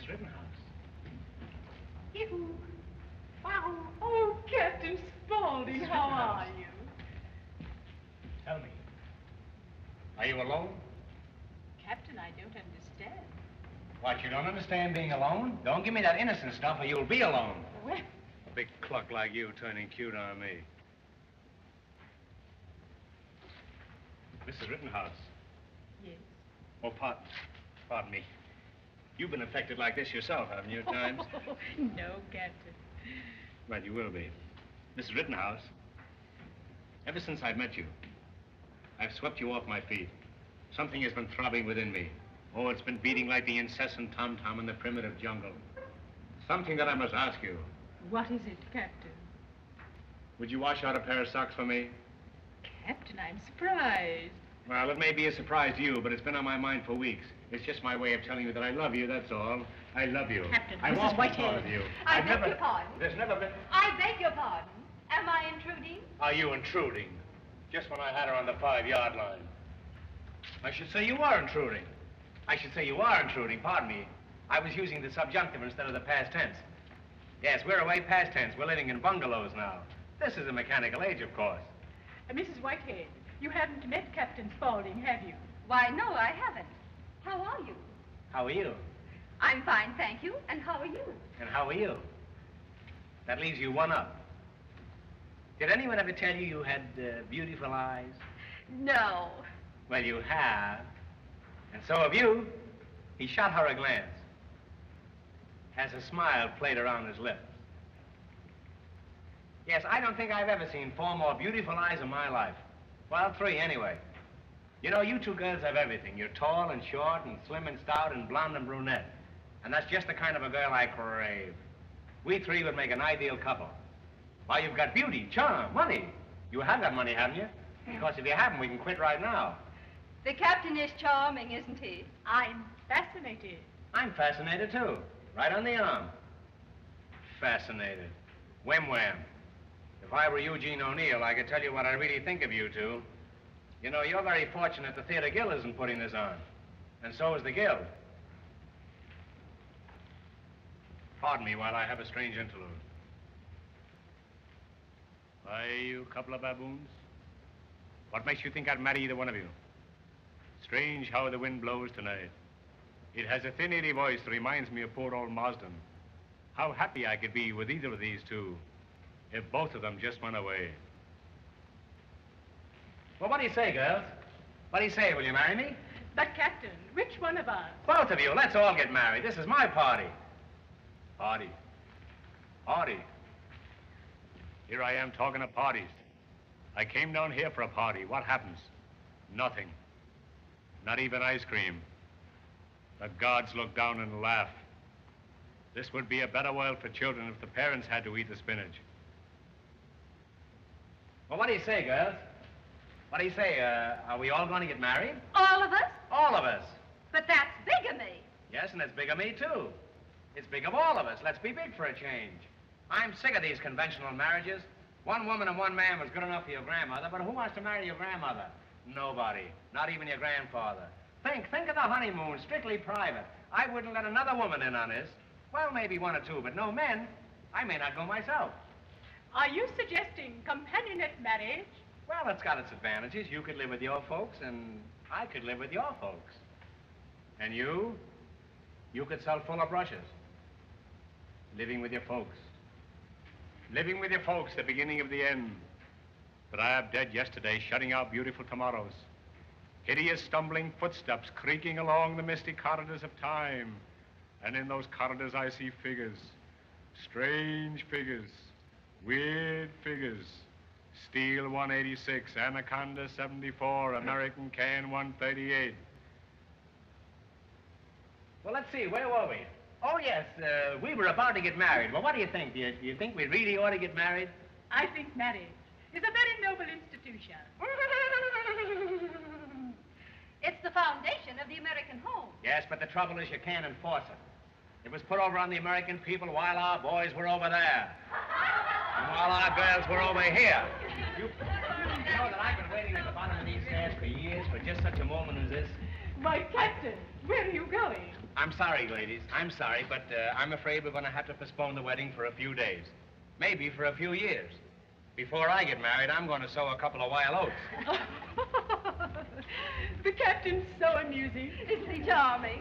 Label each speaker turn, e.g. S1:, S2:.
S1: Mrs. Rittenhouse.
S2: Yoo-hoo. Wow. Oh, Captain Spaulding, how are you?
S1: Tell me, are you alone?
S2: Captain, I don't understand.
S1: What, you don't understand being alone? Don't give me that innocent stuff or you'll be alone.
S2: Well,
S1: A big cluck like you turning cute on me. Mrs. Rittenhouse.
S2: yes.
S1: Oh, pardon me. You've been affected like this yourself, haven't you, at times?
S2: No, Captain.
S1: Well, you will be. Mrs. Rittenhouse, ever since I've met you, I've swept you off my feet. Something has been throbbing within me. Oh, it's been beating like the incessant tom-tom in the primitive jungle. Something that I must ask you.
S2: What is it, Captain?
S1: Would you wash out a pair of socks for me?
S2: Captain, I'm surprised.
S1: Well, it may be a surprise to you, but it's been on my mind for weeks. It's just my way of telling you that I love you, that's all. I love you.
S2: Captain,
S1: I've
S2: Mrs.
S1: often
S2: Whitehead.
S1: thought of you.
S3: I beg your pardon.
S1: There's never been...
S3: I beg your pardon. Am I intruding?
S1: Are you intruding? Just when I had her on the 5-yard line. I should say you are intruding. I should say you are intruding, pardon me. I was using the subjunctive instead of the past tense. Yes, we're away past tense. We're living in bungalows now. This is a mechanical age, of course.
S2: Mrs. Whitehead, you haven't met Captain Spaulding, have you?
S3: Why, no, I haven't. How are you?
S1: How are you?
S3: I'm fine, thank you. And how are you?
S1: And how are you? That leaves you one up. Did anyone ever tell you you had beautiful eyes?
S3: No.
S1: Well, you have. And so have you. He shot her a glance. As a smile played around his lips. Yes, I don't think I've ever seen 4 more beautiful eyes in my life. Well, 3 anyway. You know, you 2 girls have everything. You're tall and short and slim and stout and blonde and brunette. And that's just the kind of a girl I crave. We 3 would make an ideal couple. Why, you've got beauty, charm, money. You have got money, haven't you? Because if you haven't, we can quit right now.
S3: The captain is charming, isn't he?
S2: I'm fascinated.
S1: I'm fascinated, too. Right on the arm. Fascinated. Wham-wham. If I were Eugene O'Neill, I could tell you what I really think of you 2. You know, you're very fortunate the Theater Guild isn't putting this on. And so is the Guild. Pardon me while I have a strange interlude. Why, you couple of baboons? What makes you think I'd marry either one of you? Strange how the wind blows tonight. It has a thin, airy voice that reminds me of poor old Marsden. How happy I could be with either of these 2 if both of them just went away. Well, what do you say, girls? What do you say? Will you marry me?
S2: But, Captain, which one of us?
S1: Both of you. Let's all get married. This is my party. Party. Party. Here I am talking of parties. I came down here for a party. What happens? Nothing. Not even ice cream. The gods look down and laugh. This would be a better world for children if the parents had to eat the spinach. Well, what do you say, girls? What do you say? Are we all going to get married?
S3: All of us?
S1: All of us.
S3: But that's bigamy.
S1: Yes, and it's big of me, too. It's big of all of us. Let's be big for a change. I'm sick of these conventional marriages. 1 woman and 1 man was good enough for your grandmother, but who wants to marry your grandmother? Nobody. Not even your grandfather. Think of the honeymoon, strictly private. I wouldn't let another woman in on this. Well, maybe 1 or 2, but no men. I may not go myself.
S2: Are you suggesting companionate marriage?
S1: Well, it's got its advantages. You could live with your folks, and I could live with your folks. And you could sell full-up brushes. Living with your folks. Living with your folks, the beginning of the end. But I am dead yesterday, shutting out beautiful tomorrows. Hideous stumbling footsteps creaking along the misty corridors of time. And in those corridors I see figures. Strange figures. Weird figures. Steel 186, Anaconda 74, American Can 138. Well, let's see, where were we? Oh, yes, we were about to get married. Well, what do you think? Do you think we really ought to get married?
S2: I think marriage is a very noble institution.
S3: It's the foundation of the American home.
S1: Yes, but the trouble is you can't enforce it. It was put over on the American people while our boys were over there. And while our girls were over here. You know that I've been waiting at the bottom of these stairs for years for just such a moment as this?
S2: Why, Captain, where are you going?
S1: I'm sorry, ladies. I'm sorry, but I'm afraid we're going to have to postpone the wedding for a few days. Maybe for a few years. Before I get married, I'm going to sow a couple of wild oats.
S2: The captain's so amusing.
S3: Isn't he charming?